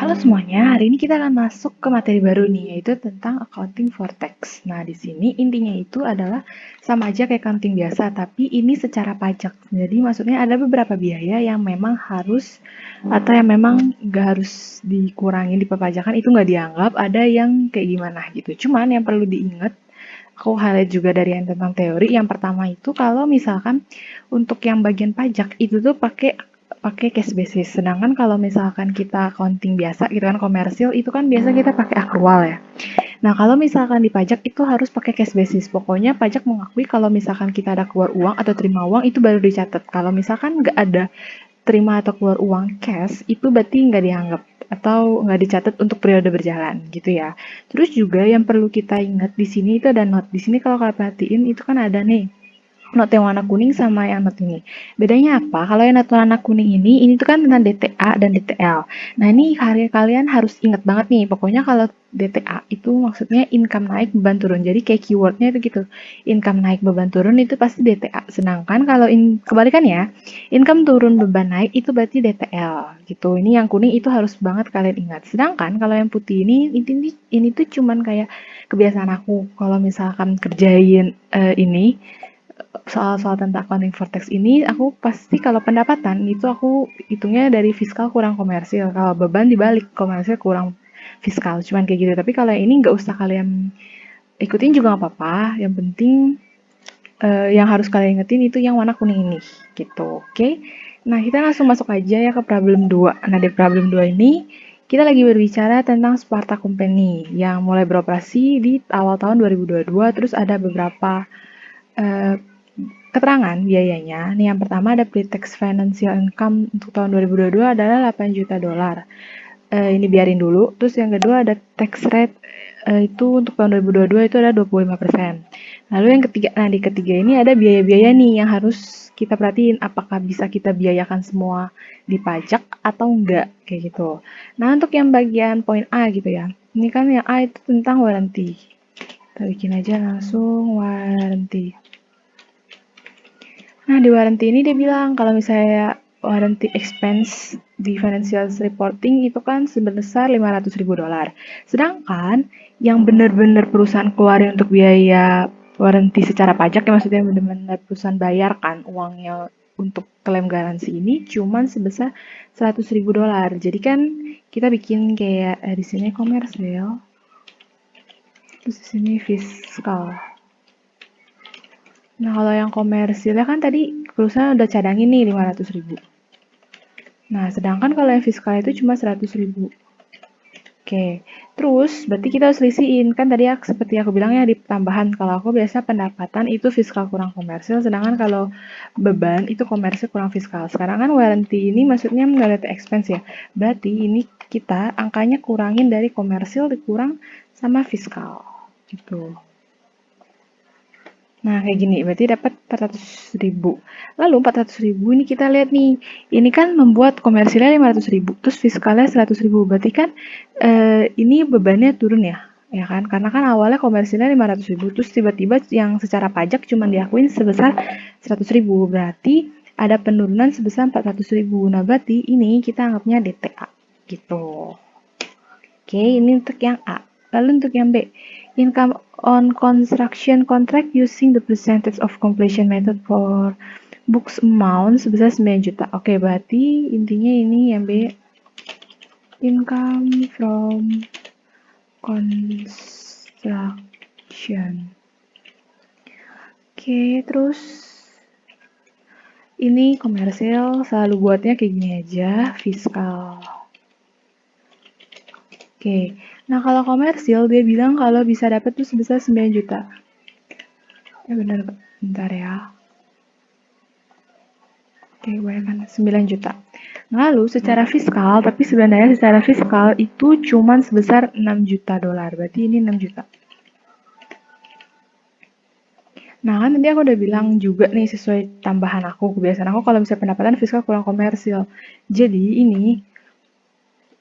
Halo semuanya, hari ini kita akan masuk ke materi baru nih, yaitu tentang accounting for tax. Nah, di sini intinya itu adalah sama aja kayak accounting biasa, tapi ini secara pajak. Jadi maksudnya ada beberapa biaya yang memang harus atau yang memang nggak harus dikurangi di perpajakan, itu nggak dianggap, ada yang kayak gimana gitu. Cuman yang perlu diingat, aku highlight juga dari yang tentang teori. Yang pertama itu kalau misalkan untuk yang bagian pajak itu tuh pakai pakai cash basis. Sedangkan kalau misalkan kita accounting biasa gitu kan komersil itu kan biasa kita pakai akrual ya. Nah, kalau misalkan di pajak itu harus pakai cash basis. Pokoknya pajak mengakui kalau misalkan kita ada keluar uang atau terima uang itu baru dicatat. Kalau misalkan nggak ada terima atau keluar uang cash itu berarti nggak dianggap atau nggak dicatat untuk periode berjalan gitu ya. Terus juga yang perlu kita ingat di sini itu ada note. Di sini kalau kalian perhatiin itu kan ada nih note yang warna kuning sama yang note ini. Bedanya apa? Kalau yang note warna kuning ini tuh kan tentang DTA dan DTL. Nah, ini kalian harus ingat banget nih. Pokoknya kalau DTA itu maksudnya income naik beban turun. Jadi kayak keywordnya itu gitu. Income naik beban turun itu pasti DTA. Sedangkan kalau kebalikan ya, income turun beban naik itu berarti DTL gitu. Ini yang kuning itu harus banget kalian ingat. Sedangkan kalau yang putih ini tuh cuman kayak kebiasaan aku. Kalau misalkan kerjain ini soal-soal tentang accounting for tax ini, aku pasti kalau pendapatan itu aku hitungnya dari fiskal kurang komersil. Kalau beban dibalik, komersil kurang fiskal. Cuman kayak gitu. Tapi kalau yang ini nggak usah kalian ikutin juga nggak apa-apa. Yang penting yang harus kalian ingetin itu yang warna kuning ini. Gitu, oke? Nah, kita langsung masuk aja ya ke problem 2. Nah, di problem 2 ini, kita lagi berbicara tentang Sparta Company yang mulai beroperasi di awal tahun 2022, terus ada beberapa eh, keterangan biayanya. Nih yang pertama ada pre-tax financial income untuk tahun 2022 adalah 8 juta dolar. Ini biarin dulu. Terus yang kedua ada tax rate itu untuk tahun 2022 itu ada 25%. Lalu yang ketiga, nah di ketiga ini ada biaya-biaya nih yang harus kita perhatiin apakah bisa kita biayakan semua di pajak atau enggak kayak gitu. Nah, untuk yang bagian poin A gitu ya. Ini kan yang A itu tentang warranty. Kita bikin aja langsung warranty. Nah, di warranty ini dia bilang kalau misalnya warranty expense di financial reporting itu kan sebesar 500.000 dolar. Sedangkan yang benar-benar perusahaan keluarin untuk biaya warranty secara pajak, ya maksudnya benar-benar perusahaan bayarkan uangnya untuk klaim garansi ini cuman sebesar 100.000 dolar. Jadi kan kita bikin kayak di sini komersial, terus di sini fiskal. Nah, kalau yang komersilnya kan tadi perusahaan udah cadangin nih 500.000. Nah, sedangkan kalau yang fiskal itu cuma 100.000. Oke, terus berarti kita harus lisiin. Kan tadi seperti aku bilang ya di tambahan, kalau aku biasa pendapatan itu fiskal kurang komersil, sedangkan kalau beban itu komersil kurang fiskal. Sekarang kan warranty ini maksudnya warranty expense ya. Berarti ini kita angkanya kurangin dari komersil dikurang sama fiskal. Gitu. Nah, kayak gini, berarti dapat 400.000. Lalu 400.000 ini kita lihat nih, ini kan membuat komersilnya 500.000, terus fiskalnya 100.000. Berarti kan ini bebannya turun ya, ya kan? Karena kan awalnya komersilnya 500.000, terus tiba-tiba yang secara pajak cuma diakuin sebesar 100.000. Berarti ada penurunan sebesar 400.000. Nah, berarti ini kita anggapnya DTA gitu. Oke, ini untuk yang A. Lalu untuk yang B, income on construction contract using the percentage of completion method for books amount sebesar 9 juta. Oke, berarti intinya ini yang B, income from construction. Oke, terus ini komersil selalu buatnya kayak gini aja, fiskal. Oke, nah kalau komersil dia bilang kalau bisa dapat tuh sebesar 9 juta. Bener, bentar ya. Oke, bayangkan 9 juta. Lalu secara fiskal, tapi sebenarnya secara fiskal itu cuma sebesar 6 juta dolar. Berarti ini 6 juta. Nah, kan tadi aku udah bilang juga nih sesuai tambahan aku, kebiasaan aku kalau misalnya pendapatan fiskal kurang komersil. Jadi ini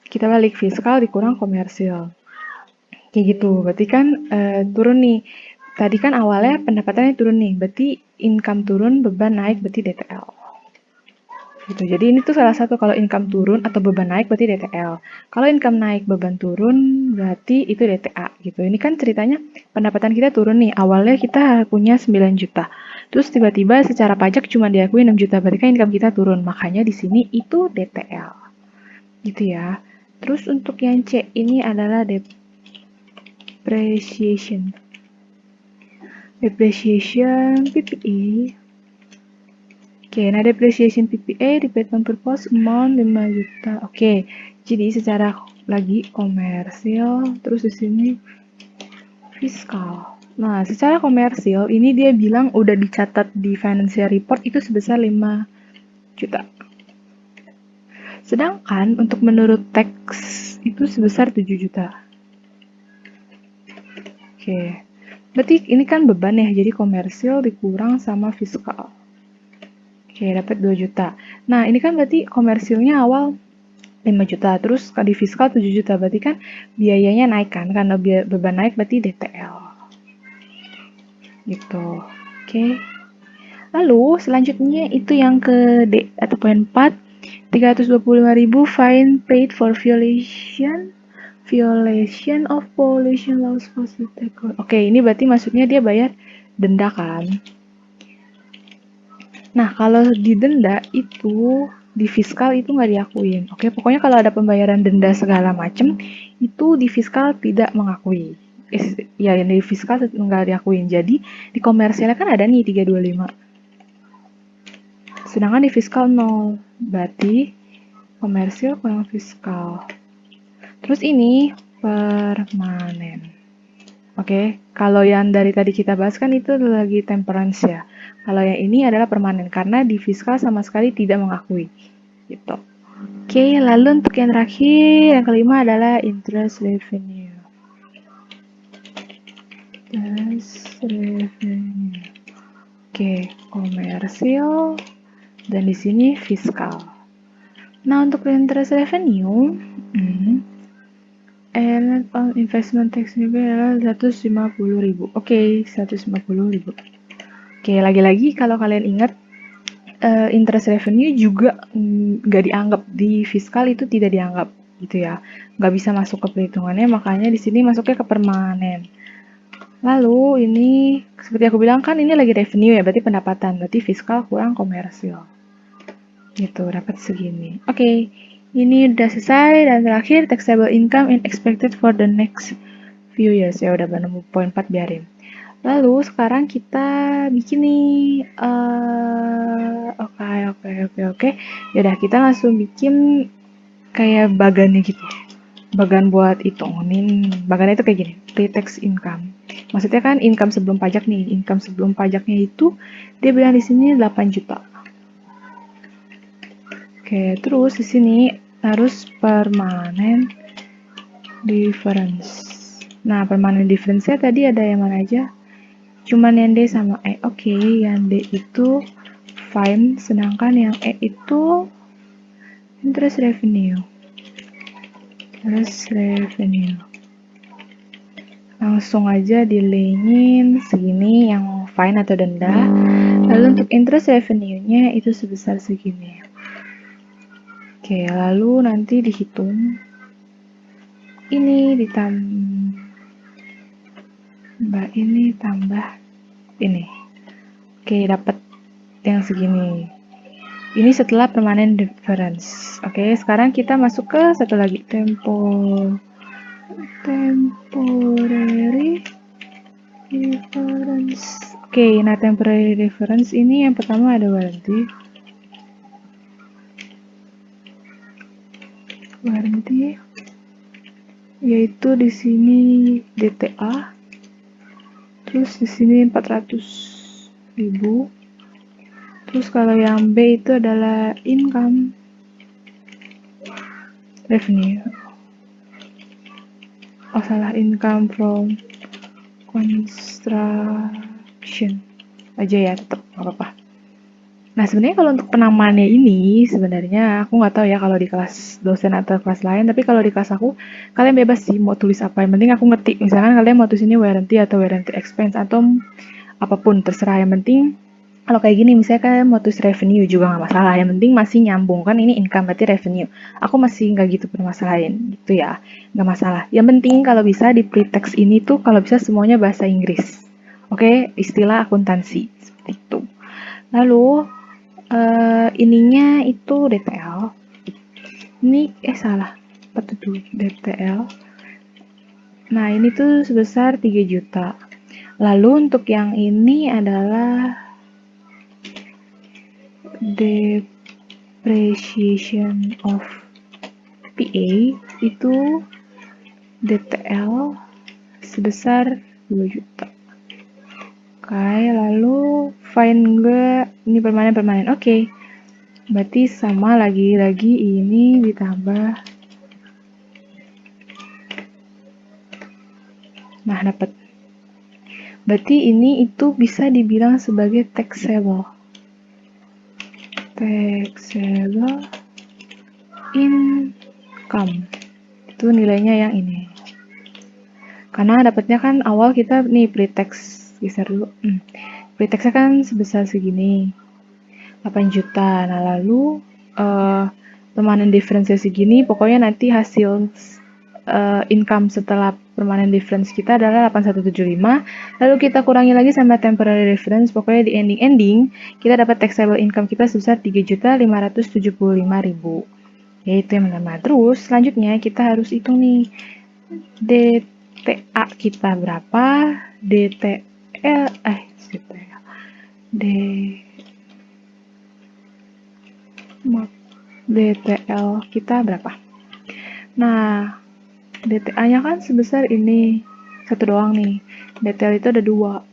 kita balik fiskal dikurang komersil. Kayak gitu. Berarti kan turun nih. Tadi kan awalnya pendapatannya turun nih. Berarti income turun, beban naik, berarti DTL. Gitu. Jadi ini tuh salah satu kalau income turun atau beban naik berarti DTL. Kalau income naik beban turun berarti itu DTA gitu. Ini kan ceritanya pendapatan kita turun nih. Awalnya kita punya 9 juta. Terus tiba-tiba secara pajak cuma diakui 6 juta. Berarti kan income kita turun. Makanya di sini itu DTL. Gitu ya. Terus untuk yang C ini adalah depreciation. Depreciation PPE. Oke, nah depreciation PPA dipaid on purpose amount 5 juta. Oke, jadi secara lagi komersil, terus di sini fiskal. Nah, secara komersil ini dia bilang udah dicatat di financial report itu sebesar 5 juta. Sedangkan untuk menurut tax itu sebesar 7 juta. Oke, berarti ini kan beban ya, jadi komersil dikurang sama fiskal. Oke, dapat 2 juta. Nah, ini kan berarti komersilnya awal 5 juta, terus di fiskal 7 juta, berarti kan biayanya naik kan, karena beban naik berarti DTL. Gitu. Oke. Lalu, selanjutnya itu yang ke D, atau poin 4, 325.000 fine paid for violation of pollution laws for stakeholder. Oke, ini berarti maksudnya dia bayar denda kan. Nah, kalau didenda itu di fiskal itu nggak diakuin. Oke, pokoknya kalau ada pembayaran denda segala macem itu di fiskal tidak mengakui. Ya, yang di fiskal nggak diakuin. Jadi di komersialnya kan ada nih 325. Sedangkan di fiskal 0. Berarti komersil kurang fiskal. Terus ini permanen. Oke, kalau yang dari tadi kita bahas kan itu lagi temperance ya. Kalau yang ini adalah permanen karena di fiskal sama sekali tidak mengakui. Gitu. Oke, lalu untuk yang terakhir, yang kelima adalah interest revenue. Interest revenue. Oke, komersil dan di sini fiskal. Nah, untuk interest revenue, net on investment tax adalah 150.000. Oke, 150.000. Oke, lagi-lagi kalau kalian ingat interest revenue juga nggak dianggap di fiskal, itu tidak dianggap gitu ya, nggak bisa masuk ke perhitungannya, makanya di sini masuknya ke permanen. Lalu ini seperti aku bilang kan ini lagi revenue ya, berarti pendapatan, berarti fiskal kurang komersil gitu, dapat segini. Oke, ini udah selesai. Dan terakhir taxable income and expected for the next few years. Ya udah nemu poin 4, biarin. Lalu sekarang kita bikin nih oke. Yaudah, kita langsung bikin kayak bagannya gitu. Bagan buat hitungin. Bagannya itu kayak gini, pre-tax income. Maksudnya kan income sebelum pajak nih. Income sebelum pajaknya itu dia bilang di sini 8 juta. Oke, terus di sini harus permanen difference. Nah, permanen difference-nya tadi ada yang mana aja? Cuman yang D sama E. Oke, yang D itu fine, sedangkan yang E itu interest revenue. Interest revenue. Langsung aja dilayin segini yang fine atau denda. Lalu untuk interest revenue-nya itu sebesar segini. Oke, lalu nanti dihitung. Ini ditambah ini tambah ini. Oke, dapat yang segini. Ini setelah permanent difference. Oke, sekarang kita masuk ke satu lagi, temporary difference. Oke, nah temporary difference ini yang pertama ada warranty, yaitu di sini DTA, terus di sini 400.000. Terus kalau yang B itu adalah income revenue. Oh salah, income from construction aja ya, tetap nggak apa-apa. Nah, sebenarnya kalau untuk penamaannya ini, sebenarnya aku nggak tahu ya kalau di kelas dosen atau kelas lain, tapi kalau di kelas aku, kalian bebas sih mau tulis apa, yang penting aku ngetik. Misalkan kalian mau tulis ini warranty atau warranty expense atau apapun, terserah, yang penting Kalau kayak gini misalnya kan modus revenue juga nggak masalah, yang penting masih nyambung kan, ini income berarti revenue. Aku masih nggak gitu permasalahin gitu ya, nggak masalah. Yang penting kalau bisa di pretext ini tuh kalau bisa semuanya bahasa Inggris. Oke, istilah akuntansi seperti itu. Lalu ininya itu DTL. Ini salah. Apa tuh DTL? Nah, ini tuh sebesar 3 juta. Lalu untuk yang ini adalah depreciation of PA, itu DTL sebesar 2 juta. Oke, lalu fine enggak? Ini permanen. Oke. Berarti sama lagi ini ditambah. Nah, dapat. Berarti ini itu bisa dibilang sebagai taxable. Taxable income. Itu nilainya yang ini. Karena dapatnya kan awal kita nih pre-tax, geser dulu. Pre-taxnya kan sebesar segini. 8 juta. Nah, lalu permanent difference segini, pokoknya nanti hasil income setelah permanent difference kita adalah 8175. Lalu kita kurangi lagi sama temporary difference, pokoknya di ending kita dapat taxable income kita sebesar 3.575.000. Yaitu yang pertama. Terus selanjutnya kita harus hitung nih DTA kita berapa, DTL kita berapa. Nah, DTA-nya kan sebesar ini, satu doang nih. DTL itu ada 2.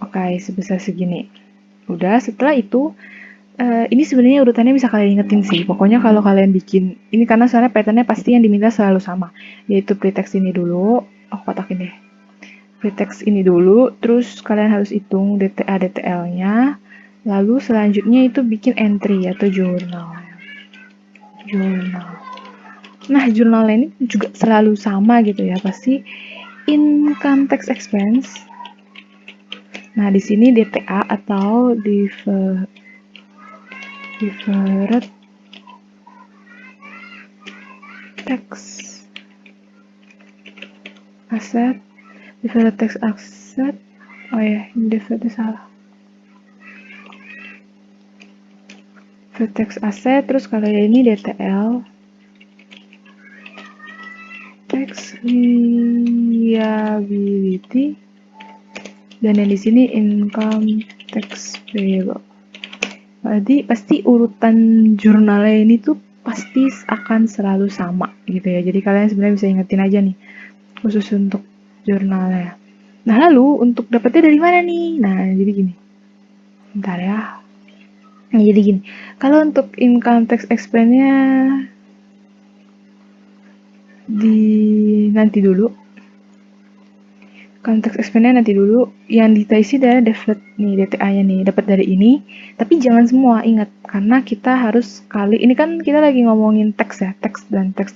Oke, sebesar segini. Udah, setelah itu, ini sebenarnya urutannya bisa kalian ingetin sih. Pokoknya kalau kalian bikin, ini karena soalnya patternnya pasti yang diminta selalu sama. Yaitu pretext ini dulu, aku kotakin deh. Pretext ini dulu, terus kalian harus hitung DTA DTL-nya. Lalu selanjutnya itu bikin entry atau jurnal. Nah, jurnal ini juga selalu sama gitu ya, pasti income tax expense. Nah, di sini DTA atau deferred tax asset. Deferred tax asset. Oh ya, ini deferred salah. Deferred tax asset, terus kalau ini DTL. Tax liability. Dan yang di sini income tax payable. Berarti pasti urutan jurnalnya ini tuh pasti akan selalu sama gitu ya. Jadi kalian sebenarnya bisa ingetin aja nih, khusus untuk jurnalnya. Nah, lalu untuk dapetnya dari mana nih? Nah, jadi gini. Bentar ya. Nah, jadi gini. Kalau untuk income tax expense-nya nanti dulu. Konteks expense-nya nanti dulu. Yang diisi adalah deferred nih, DTA-nya nih, dapat dari ini. Tapi jangan semua, ingat, karena kita harus kali, ini kan kita lagi ngomongin teks ya, teks dan teks.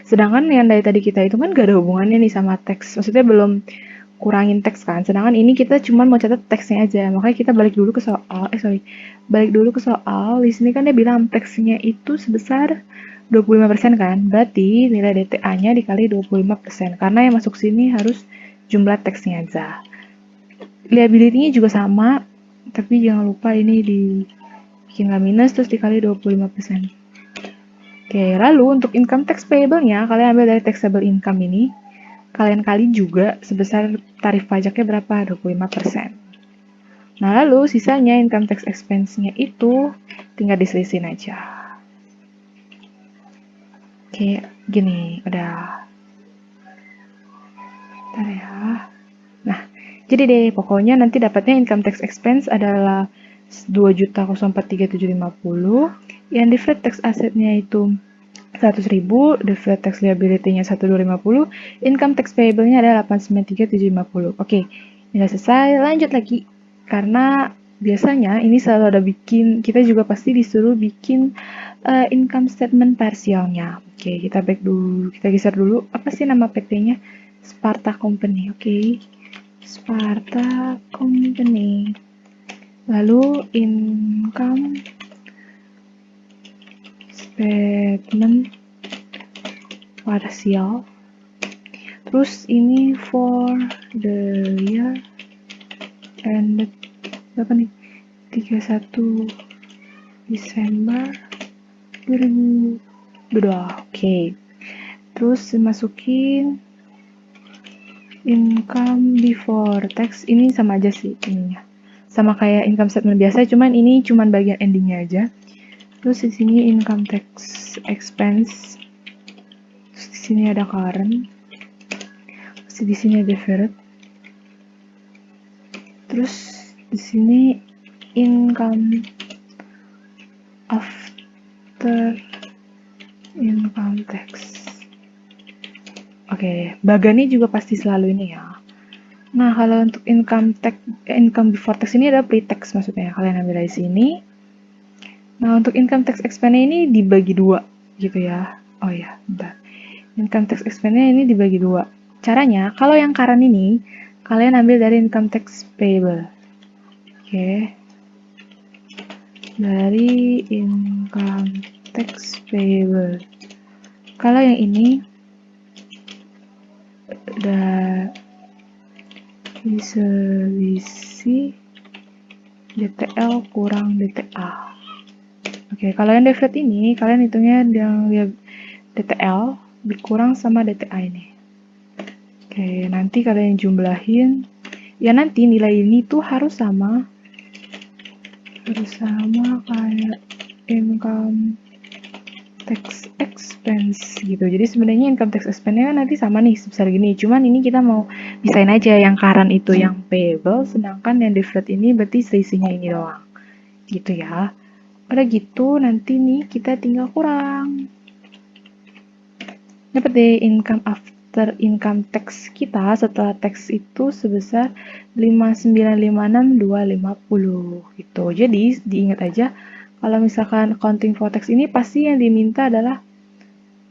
Sedangkan yang dari tadi kita itu kan gak ada hubungannya nih sama teks, maksudnya belum kurangin teks kan. Sedangkan ini kita cuma mau catat teksnya aja, makanya kita balik dulu ke soal. Di sini kan dia bilang teksnya itu sebesar 25% kan, berarti nilai DTA-nya dikali 25%, karena yang masuk sini harus jumlah teksnya aja. Liability-nya juga sama, tapi jangan lupa ini bikin minus terus dikali 25%. Oke, lalu untuk income tax payable-nya, kalian ambil dari taxable income ini, kalian kali juga sebesar tarif pajaknya berapa? 25%. Nah, lalu sisanya income tax expense-nya itu tinggal diselisin aja. Oke, gini, udah. Bentar ya. Nah, jadi deh, pokoknya nanti dapatnya income tax expense adalah 2.043.750. Yang deferred tax assetnya itu 100.000, deferred tax liability-nya 1.250, income tax payable-nya adalah 893.750. Oke, ini udah selesai. Lanjut lagi. Karena biasanya ini selalu ada bikin, kita juga pasti disuruh bikin income statement parsialnya. Oke, kita back dulu, kita geser dulu. Apa sih nama PT-nya? Sparta Company, oke. Sparta Company. Lalu income statement parsial. Terus ini for the year ended berapa nih? 31 Desember 2022. Oke. Terus masukin income before tax. Ini sama aja sih ininya. Sama kayak income statement biasa, cuman ini cuman bagian endingnya aja. Terus di sini income tax expense. Terus di sini ada current. Terus di sini ada deferred. Terus di sini income after income tax. Oke, Bagani juga pasti selalu ini ya. Nah, kalau untuk income before tax ini ada pre-tax maksudnya. Kalian ambil dari sini. Nah, untuk income tax expense ini dibagi dua gitu ya. Oh ya, bentar. Income tax expense ini dibagi dua. Caranya, kalau yang current ini, kalian ambil dari income tax payable. Oke. Dari income tax payable. Kalau yang ini, dari selisih DTL kurang DTA. Oke, kalau yang deferred ini, kalian hitungnya yang DTL dikurang sama DTA ini. Oke, nanti kalian jumlahin. Ya nanti nilai ini tuh harus sama kayak income tax expense gitu. Jadi sebenarnya income tax expense-nya kan nanti sama nih sebesar gini. Cuman ini kita mau desain aja yang current itu yang payable, sedangkan yang deferred ini berarti selisihnya ini doang. Gitu ya. Udah gitu nanti nih kita tinggal kurang. Dapat deh income after income tax kita setelah tax itu sebesar 5956250 gitu. Jadi diingat aja kalau misalkan accounting for tax ini pasti yang diminta adalah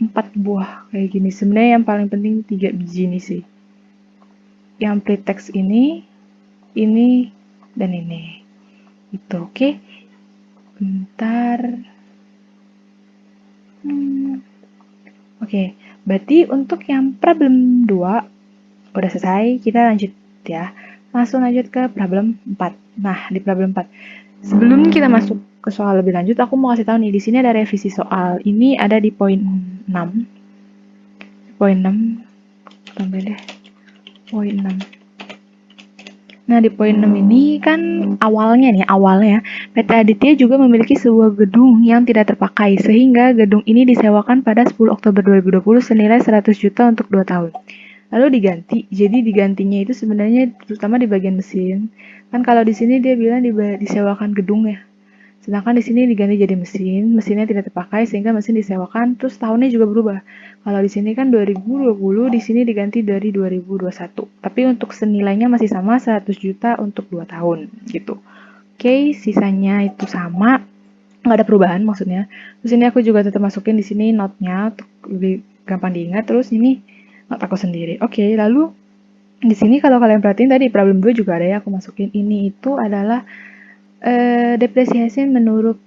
4 buah kayak gini. Sebenarnya yang paling penting 3 biji ini sih. Yang pre-tax ini, dan ini. Itu oke. Bentar. Oke, berarti untuk yang problem 2 udah selesai, kita lanjut ya. Langsung lanjut ke problem 4. Nah, di problem 4. Sebelum kita masuk ke soal lebih lanjut, aku mau kasih tahu nih, di sini ada revisi soal. Ini ada di poin 6. Poin 6. Tambah deh. Poin 6. Nah, di poin 6 ini kan awalnya PT Aditya juga memiliki sebuah gedung yang tidak terpakai, sehingga gedung ini disewakan pada 10 Oktober 2020 senilai 100 juta untuk 2 tahun. Lalu diganti, jadi digantinya itu sebenarnya terutama di bagian mesin. Kan kalau di sini dia bilang disewakan gedung ya. Sedangkan di sini diganti jadi mesinnya tidak terpakai sehingga mesin disewakan, terus tahunnya juga berubah. Kalau di sini kan 2020, di sini diganti dari 2021. Tapi untuk senilainya masih sama 100 juta untuk 2 tahun gitu. Oke, sisanya itu sama, nggak ada perubahan maksudnya. Terus ini aku juga tetap masukin di sini note-nya untuk lebih gampang diingat. Terus ini note aku sendiri. Oke, lalu di sini kalau kalian perhatiin tadi problem 2 juga ada ya aku masukin. Ini itu adalah depresiasi menurut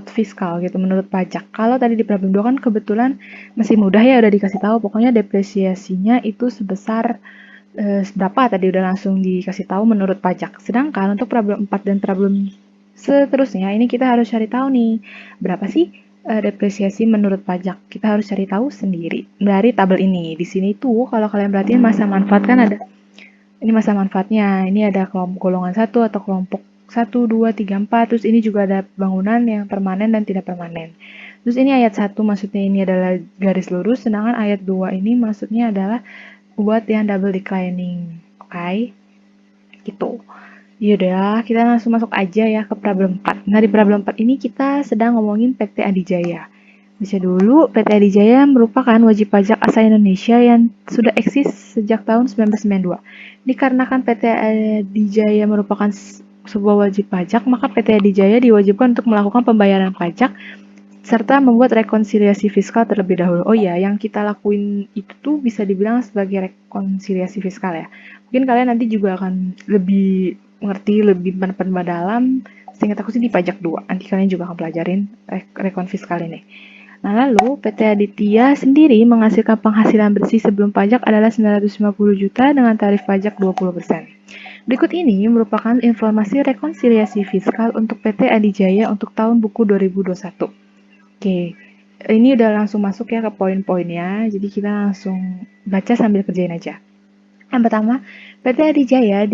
fiskal gitu, menurut pajak. Kalau tadi di problem 2 kan kebetulan masih mudah ya udah dikasih tahu, pokoknya depresiasinya itu sebesar berapa tadi udah langsung dikasih tahu menurut pajak. Sedangkan untuk problem 4 dan problem seterusnya ini kita harus cari tahu nih, berapa sih depresiasi menurut pajak. Kita harus cari tahu sendiri dari tabel ini. Di sini tuh kalau kalian perhatiin masa manfaat kan ada ini masa manfaatnya. Ini ada kelompok golongan 1 atau kelompok 1, 2, 3, 4. Terus ini juga ada bangunan yang permanen dan tidak permanen. Terus ini ayat 1 maksudnya ini adalah garis lurus, sedangkan ayat 2 ini maksudnya adalah buat yang double declining. Oke? Gitu. Yaudah, kita langsung masuk aja ya ke problem 4. Nah, di problem 4 ini kita sedang ngomongin PT Adijaya. Baca dulu, PT Adijaya merupakan wajib pajak asal Indonesia yang sudah eksis sejak tahun 1992. Dikarenakan PT Adijaya merupakan sebuah wajib pajak, maka PT Adijaya diwajibkan untuk melakukan pembayaran pajak serta membuat rekonsiliasi fiskal terlebih dahulu. Oh iya, yang kita lakuin itu tuh bisa dibilang sebagai rekonsiliasi fiskal ya. Mungkin kalian nanti juga akan lebih mengerti, lebih mendalam. Seingat aku sih di pajak 2. Nanti kalian juga akan pelajarin rekon fiskal ini. Nah, lalu PT Aditya sendiri menghasilkan penghasilan bersih sebelum pajak adalah 950 juta dengan tarif pajak 20%. Berikut ini merupakan informasi rekonsiliasi fiskal untuk PT Adijaya untuk tahun buku 2021. Oke, ini udah langsung masuk ya ke poin-poinnya, jadi kita langsung baca sambil kerjain aja. Yang pertama, PT Adijaya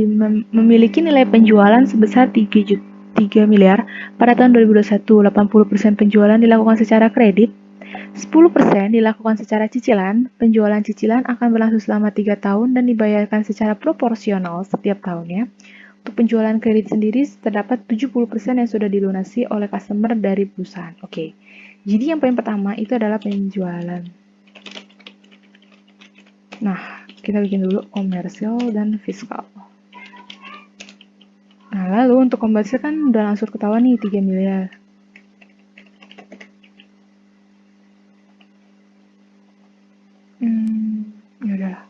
memiliki nilai penjualan sebesar 3 miliar pada tahun 2021. 80% penjualan dilakukan secara kredit, 10% dilakukan secara cicilan. Penjualan cicilan akan berlangsung selama 3 tahun dan dibayarkan secara proporsional setiap tahunnya. Untuk penjualan kredit sendiri, terdapat 70% yang sudah dilunasi oleh customer dari perusahaan. Oke, jadi yang poin pertama itu adalah penjualan. Nah, kita bikin dulu komersial dan fiskal. Nah, lalu untuk komersial kan udah langsung ketahuan nih 3 miliar. Yaudah.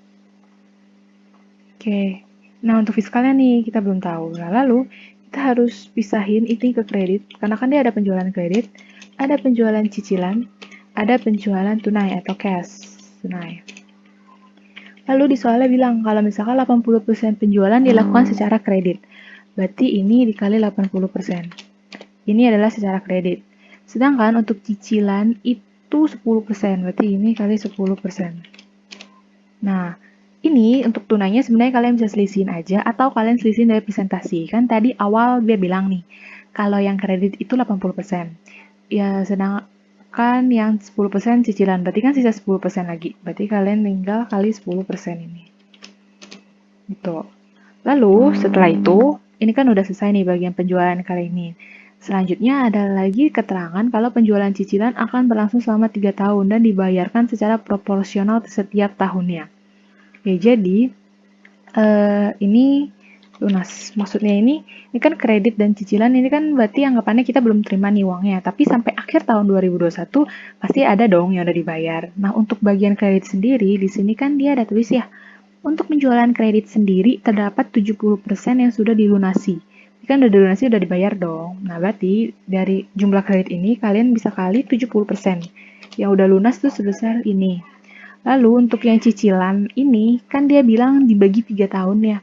Oke. Nah, untuk fiskalnya nih, kita belum tahu. Nah, lalu kita harus pisahin ini ke kredit, karena kan dia ada penjualan kredit, ada penjualan cicilan, ada penjualan tunai atau cash tunai. Lalu di soalnya bilang, kalau misalkan 80% penjualan dilakukan secara kredit, berarti ini dikali 80%. Ini adalah secara kredit. Sedangkan untuk cicilan itu 10%, berarti ini kali 10%. Nah, ini untuk tunainya sebenarnya kalian bisa selisihin aja atau kalian selisihin dari presentasi. Kan tadi awal dia bilang nih, kalau yang kredit itu 80%. Ya, sedangkan yang 10% cicilan, berarti kan sisa 10% lagi. Berarti kalian tinggal kali 10% ini. Gitu. Lalu, setelah itu, ini kan udah selesai nih bagian penjualan kali ini. Selanjutnya ada lagi keterangan kalau penjualan cicilan akan berlangsung selama 3 tahun dan dibayarkan secara proporsional setiap tahunnya. Ya, jadi ini lunas. Maksudnya ini kan kredit dan cicilan ini kan berarti anggapannya kita belum terima nih uangnya. Tapi sampai akhir tahun 2021 pasti ada dong yang udah dibayar. Nah, untuk bagian kredit sendiri di sini kan dia ada tulis ya. Untuk penjualan kredit sendiri terdapat 70% yang sudah dilunasi. Ini kan udah dilunasi udah dibayar dong. Nah, berarti dari jumlah kredit ini kalian bisa kali 70%. Yang udah lunas tuh sebesar ini. Lalu untuk yang cicilan ini, kan dia bilang dibagi 3 tahun ya.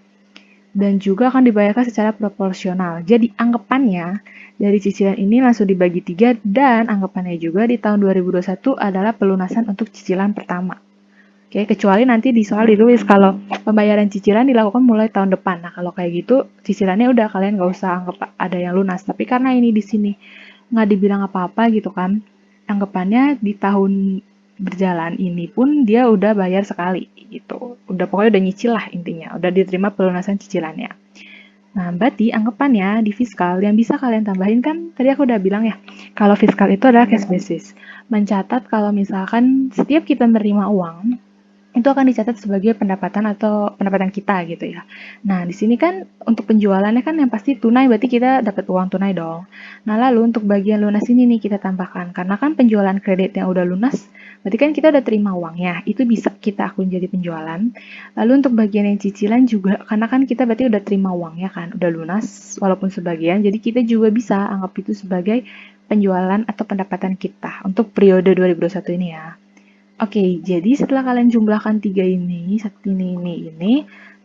Dan juga akan dibayarkan secara proporsional. Jadi anggapannya dari cicilan ini langsung dibagi 3 dan anggapannya juga di tahun 2021 adalah pelunasan untuk cicilan pertama. Oke, kecuali nanti di soal ditulis kalau pembayaran cicilan dilakukan mulai tahun depan. Nah, kalau kayak gitu cicilannya udah kalian nggak usah anggap ada yang lunas. Tapi karena ini di sini nggak dibilang apa-apa gitu kan, anggapannya di tahun berjalan ini pun dia udah bayar sekali gitu. Udah pokoknya udah nyicil lah intinya, udah diterima pelunasan cicilannya. Nah, berarti anggapannya di fiskal yang bisa kalian tambahin kan tadi aku udah bilang ya, kalau fiskal itu adalah cash basis. Mencatat kalau misalkan setiap kita menerima uang, itu akan dicatat sebagai pendapatan atau pendapatan kita gitu ya. Nah, di sini kan untuk penjualannya kan yang pasti tunai, berarti kita dapat uang tunai dong. Nah, lalu untuk bagian lunas ini nih kita tambahkan, karena kan penjualan kredit yang udah lunas, berarti kan kita udah terima uangnya, itu bisa kita akun jadi penjualan. Lalu untuk bagian yang cicilan juga, karena kan kita berarti udah terima uangnya kan, udah lunas walaupun sebagian, jadi kita juga bisa anggap itu sebagai penjualan atau pendapatan kita untuk periode 2021 ini ya. Oke, jadi setelah kalian jumlahkan 3 ini, ini,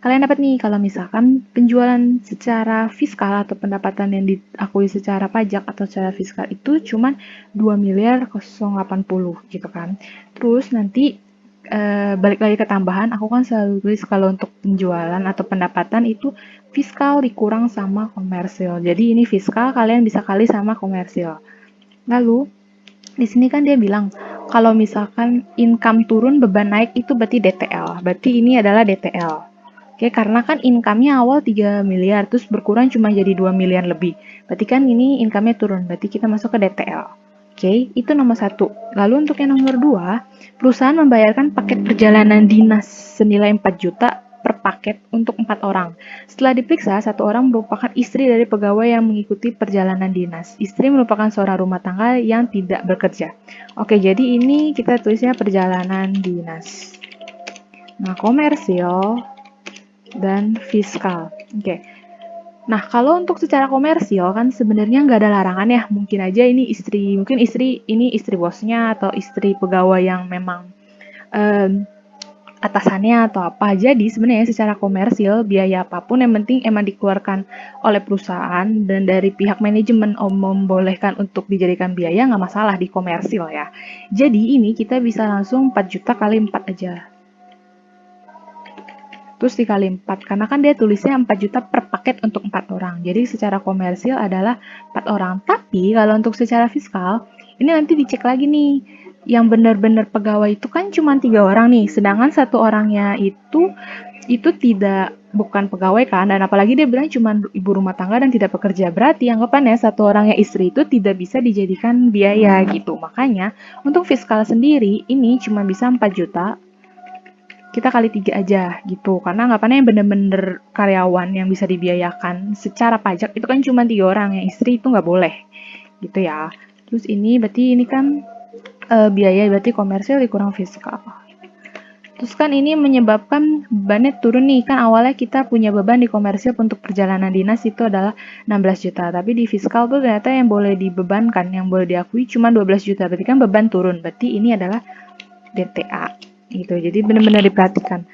kalian dapat nih kalau misalkan penjualan secara fiskal atau pendapatan yang diakui secara pajak atau secara fiskal itu cuma 2 miliar 080 gitu kan. Terus nanti balik lagi ke tambahan, aku kan selalu tulis kalau untuk penjualan atau pendapatan itu fiskal dikurang sama komersil. Jadi ini fiskal kalian bisa kali sama komersil. Lalu di sini kan dia bilang kalau misalkan income turun beban naik itu berarti DTL. Berarti ini adalah DTL. Oke, karena kan income-nya awal 3 miliar terus berkurang cuma jadi 2 miliar lebih. Berarti kan ini income-nya turun. Berarti kita masuk ke DTL. Oke, itu nomor 1. Lalu untuk yang nomor 2, perusahaan membayarkan paket perjalanan dinas senilai 4 juta per per paket untuk 4 orang. Setelah diperiksa, 1 orang merupakan istri dari pegawai yang mengikuti perjalanan dinas. Istri merupakan seorang rumah tangga yang tidak bekerja. Oke, jadi ini kita tulisnya perjalanan dinas. Nah, komersil dan fiskal. Oke. Nah, kalau untuk secara komersil kan sebenarnya nggak ada larangan ya. Mungkin aja ini mungkin ini istri bosnya atau istri pegawai yang memang atasannya atau apa. Jadi sebenarnya secara komersil biaya apapun yang penting emang dikeluarkan oleh perusahaan dan dari pihak manajemen membolehkan untuk dijadikan biaya nggak masalah di komersil ya. Jadi ini kita bisa langsung 4 juta kali 4 aja. Terus dikali 4, karena kan dia tulisnya 4 juta per paket untuk 4 orang. Jadi secara komersil adalah 4 orang. Tapi kalau untuk secara fiskal, ini nanti dicek lagi nih. Yang benar-benar pegawai itu kan cuma 3 orang nih, sedangkan 1 orangnya itu bukan pegawai kan, dan apalagi dia bilang cuma ibu rumah tangga dan tidak bekerja. Berarti anggapannya 1 orangnya istri itu tidak bisa dijadikan biaya gitu. Makanya untuk fiskal sendiri ini cuma bisa 4 juta kita kali 3 aja gitu, karena anggapannya yang bener-bener karyawan yang bisa dibiayakan secara pajak itu kan cuma 3 orang, yang istri itu nggak boleh gitu ya. Terus ini berarti ini kan biaya berarti komersil dikurang fiskal. Terus kan ini menyebabkan bebannya turun nih, kan awalnya kita punya beban di komersil untuk perjalanan dinas itu adalah 16 juta, tapi di fiskal tuh ternyata yang boleh dibebankan, yang boleh diakui cuma 12 juta, berarti kan beban turun, berarti ini adalah DTA gitu, jadi benar-benar diperhatikan.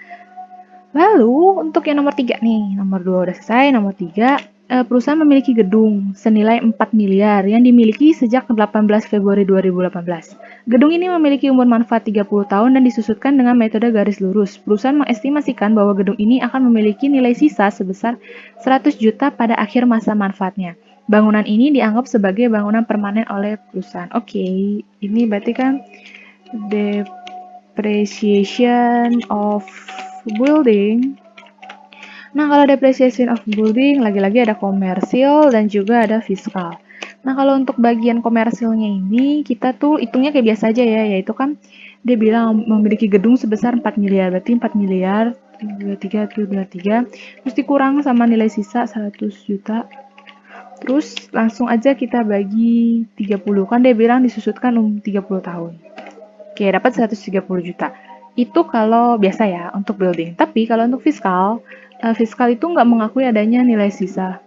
Lalu untuk yang nomor 3 nih, nomor 2 udah selesai, nomor 3 perusahaan memiliki gedung senilai 4 miliar yang dimiliki sejak 18 Februari 2018. Gedung ini memiliki umur manfaat 30 tahun dan disusutkan dengan metode garis lurus. Perusahaan mengestimasikan bahwa gedung ini akan memiliki nilai sisa sebesar 100 juta pada akhir masa manfaatnya. Bangunan ini dianggap sebagai bangunan permanen oleh perusahaan. Oke, ini berarti kan depreciation of building. Nah, kalau depreciation of building, lagi-lagi ada komersil dan juga ada fiskal. Nah, kalau untuk bagian komersilnya ini, kita tuh hitungnya kayak biasa aja ya, yaitu kan dia bilang memiliki gedung sebesar 4 miliar, berarti 4 miliar, 3, terus dikurang sama nilai sisa 100 juta. Terus langsung aja kita bagi 30, kan dia bilang disusutkan 30 tahun. Oke, dapat 130 juta. Itu kalau biasa ya, untuk building. Tapi kalau untuk fiskal itu nggak mengakui adanya nilai sisa.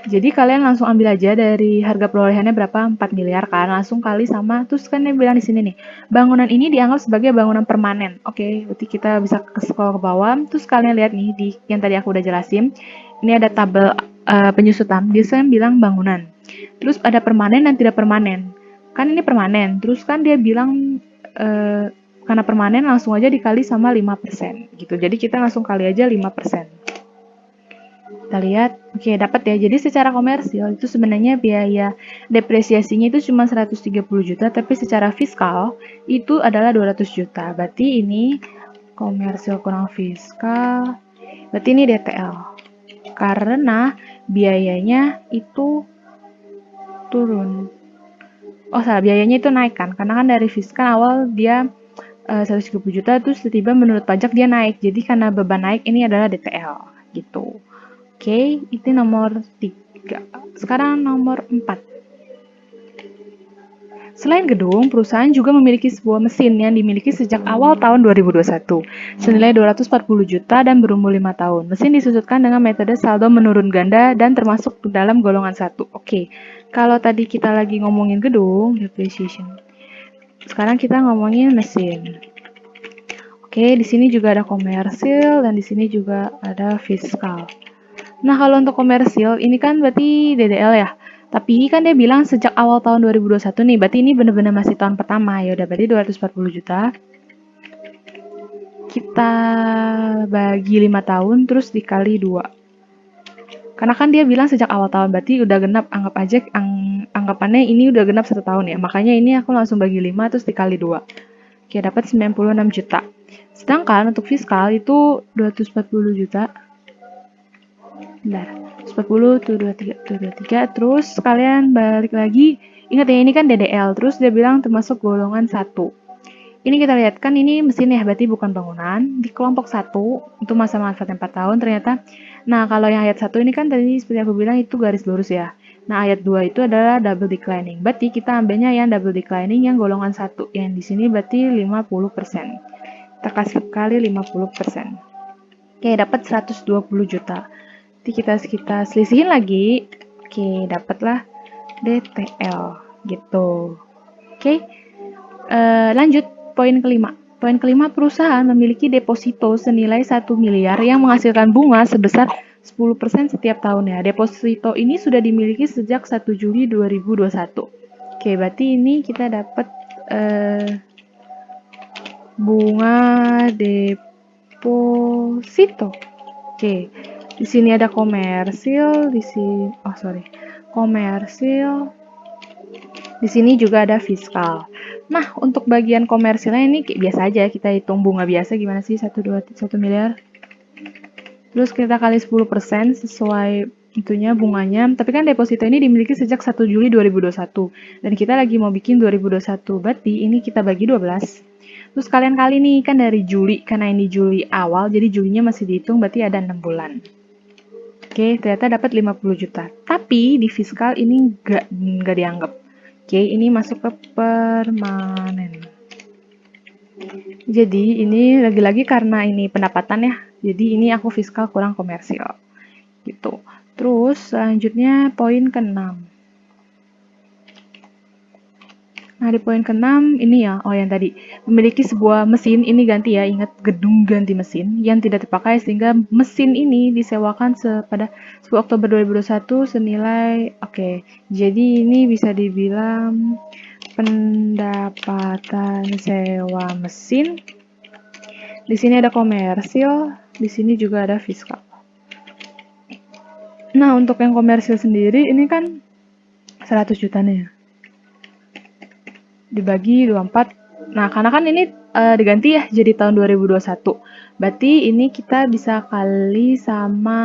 Jadi kalian langsung ambil aja dari harga perolehannya berapa, 4 miliar kan, langsung kali sama, terus kan dia bilang di sini nih, bangunan ini dianggap sebagai bangunan permanen. Oke, berarti kita bisa scroll ke bawah, terus kalian lihat nih, di yang tadi aku udah jelasin, ini ada tabel penyusutan, biasanya bilang bangunan. Terus ada permanen dan tidak permanen. Kan ini permanen, terus kan dia bilang karena permanen langsung aja dikali sama 5% gitu. Jadi kita langsung kali aja 5%. Kita lihat, oke dapat ya. Jadi secara komersil itu sebenarnya biaya depresiasinya itu cuma 130 juta, tapi secara fiskal itu adalah 200 juta. Berarti ini komersil kurang fiskal, berarti ini DTL. Karena biayanya itu turun. Oh salah, biayanya itu naik kan, karena kan dari fiskal awal dia 130 juta, terus tiba-tiba menurut pajak dia naik, jadi karena beban naik ini adalah DTL gitu. Oke, itu nomor 3. Sekarang nomor 4. Selain gedung, perusahaan juga memiliki sebuah mesin yang dimiliki sejak awal tahun 2021, senilai 240 juta dan berumur 5 tahun. Mesin disusutkan dengan metode saldo menurun ganda dan termasuk dalam golongan 1. Oke, kalau tadi kita lagi ngomongin gedung, depreciation. Sekarang kita ngomongin mesin. Oke, di sini juga ada komersil dan di sini juga ada fiskal. Nah, kalau untuk komersil, ini kan berarti DDL ya. Tapi kan dia bilang sejak awal tahun 2021 nih, berarti ini benar-benar masih tahun pertama. Ya udah, berarti 240 juta. Kita bagi 5 tahun, terus dikali 2. Karena kan dia bilang sejak awal tahun, berarti udah genap, anggap aja, anggapannya ini udah genap 1 tahun ya. Makanya ini aku langsung bagi 5, terus dikali 2. Oke, dapat 96 juta. Sedangkan untuk fiskal itu 240 juta. Bentar, 140 tuh 23, terus kalian balik lagi, ingat ya ini kan DDL, terus dia bilang termasuk golongan 1. Ini kita lihat kan ini mesin ya, berarti bukan bangunan. Di kelompok 1 itu masa manfaat 4 tahun ternyata. Nah, kalau yang ayat 1 ini kan tadi seperti aku bilang itu garis lurus ya. Nah, ayat 2 itu adalah double declining. Berarti kita ambilnya yang double declining yang golongan 1. Yang di sini berarti 50%. Kita kasih kali 50%. Oke, dapat 120 juta. Nanti kita selisihin lagi. Oke, dapatlah DTL gitu. Oke. Lanjut, poin kelima. Poin kelima, perusahaan memiliki deposito senilai 1 miliar yang menghasilkan bunga sebesar 10% setiap tahunnya. Deposito ini sudah dimiliki sejak 1 Juli 2021. Oke, berarti ini kita dapat bunga deposito. Oke, di sini ada komersil, di sini komersil. Di sini juga ada fiskal. Nah, untuk bagian komersilnya ini kayak biasa aja, kita hitung bunga biasa gimana sih 1 miliar. Terus kita kali 10% sesuai itunya bunganya. Tapi kan deposito ini dimiliki sejak 1 Juli 2021 dan kita lagi mau bikin 2021. Berarti ini kita bagi 12. Terus kalian kali nih kan dari Juli, karena ini Juli awal, jadi Julinya masih dihitung berarti ada 6 bulan. Oke, ternyata dapat 50 juta. Tapi di fiskal ini nggak dianggap. Oke, ini masuk ke permanen. Jadi ini lagi-lagi karena ini pendapatan ya. Jadi ini aku fiskal kurang komersil. Gitu. Terus selanjutnya poin ke-6. Nah, di poin ke-6 ini ya, yang tadi. Memiliki sebuah mesin, ini ganti ya, ingat gedung ganti mesin, yang tidak terpakai sehingga mesin ini disewakan pada 10 Oktober 2021 senilai, jadi ini bisa dibilang pendapatan sewa mesin. Di sini ada komersil, di sini juga ada fiskal. Nah, untuk yang komersil sendiri, ini kan 100 juta nih ya. Dibagi 24. Nah, karena kan ini diganti ya jadi tahun 2021. Berarti ini kita bisa kali sama